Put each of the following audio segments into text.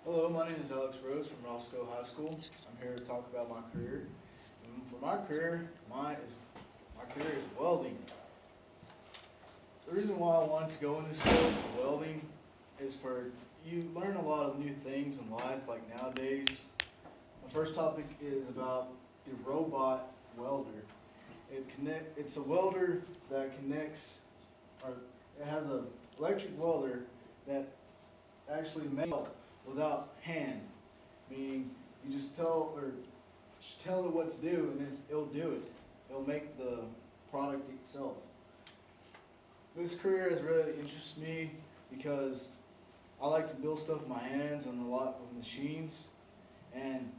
Hello, my name is Alex Rhoades from Roscoe High School. I'm here to talk about my career. And for my career, my career is welding. The reason why I wanted to go in this field for welding is you learn a lot of new things in life, like nowadays. My first topic is about the robot welder. It's a welder that connects, or it has an electric welder that actually makes without hand, meaning you just tell it what to do and it'll do it. It'll make the product itself. This career has really interested me because I like to build stuff with my hands and a lot of machines, and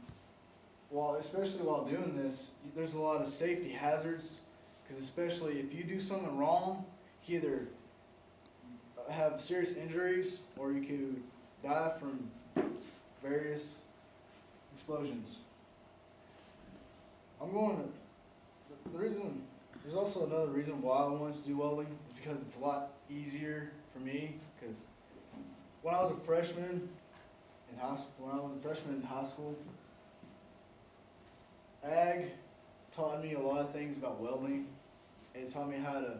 especially while doing this, there's a lot of safety hazards, because especially if you do something wrong, you either have serious injuries or you could die from various explosions. There's also another reason why I wanted to do welding, is because it's a lot easier for me, because when I was a freshman in high school, Ag taught me a lot of things about welding. It taught me how to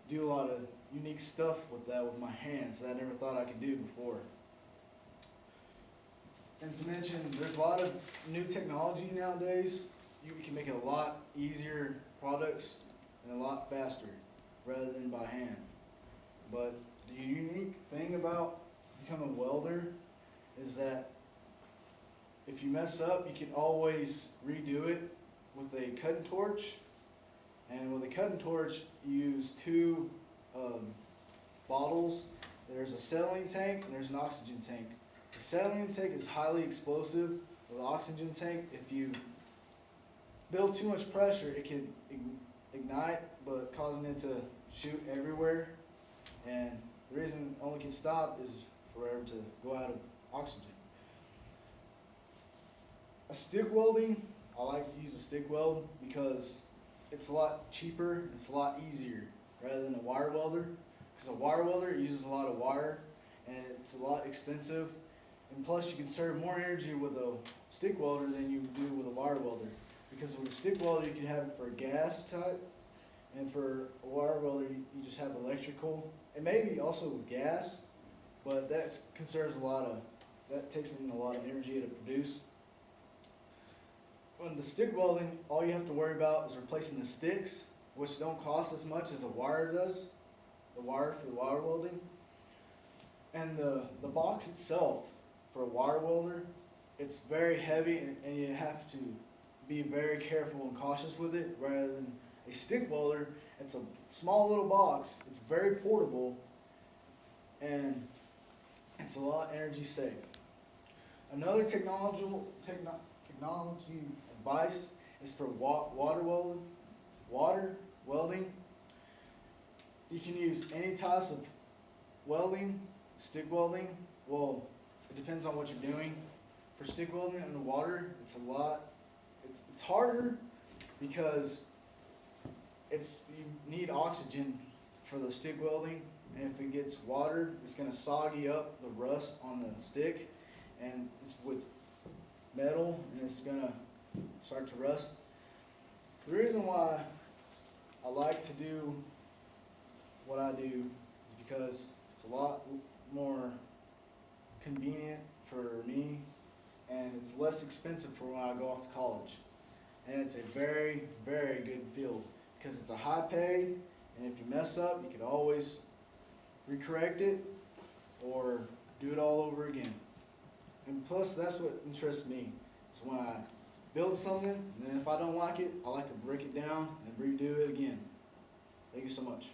do a lot of unique stuff with my hands that I never thought I could do before. And to mention, there's a lot of new technology nowadays. You can make it a lot easier products and a lot faster rather than by hand. But the unique thing about becoming a welder is that if you mess up, you can always redo it with a cutting torch. And with a cutting torch, you use two bottles. There's a acetylene tank and there's an oxygen tank. The acetylene tank is highly explosive. With the oxygen tank, if you build too much pressure, it can ignite, but causing it to shoot everywhere. And the reason it only can stop is for it to go out of oxygen. A stick welding, I like to use a stick weld because it's a lot cheaper, it's a lot easier rather than a wire welder. Because a wire welder uses a lot of wire and it's a lot expensive. And plus you can conserve more energy with a stick welder than you do with a wire welder. Because with a stick welder you can have it for a gas type, and for a wire welder you just have electrical. And maybe also with gas, but that takes in a lot of energy to produce. When the stick welding, all you have to worry about is replacing the sticks, which don't cost as much as a wire does, the wire for the wire welding. And the box itself for a wire welder, it's very heavy and you have to be very careful and cautious with it, rather than a stick welder. It's a small little box, it's very portable, and it's a lot energy safe. Another technology advice is for water welding. You can use any types of welding, stick welding. Well, it depends on what you're doing. For stick welding in the water, it's harder because you need oxygen for the stick welding, and if it gets watered, it's going to soggy up the rust on the stick, and it's with metal and it's going to start to rust. The reason why I like to do what I do is because it's a lot more convenient for me, and it's less expensive for when I go off to college. And it's a very, very good field because it's a high pay, and if you mess up, you can always recorrect it or do it all over again. And plus, that's what interests me, is when I build something, and then if I don't like it, I like to break it down and redo it again. Thank you so much.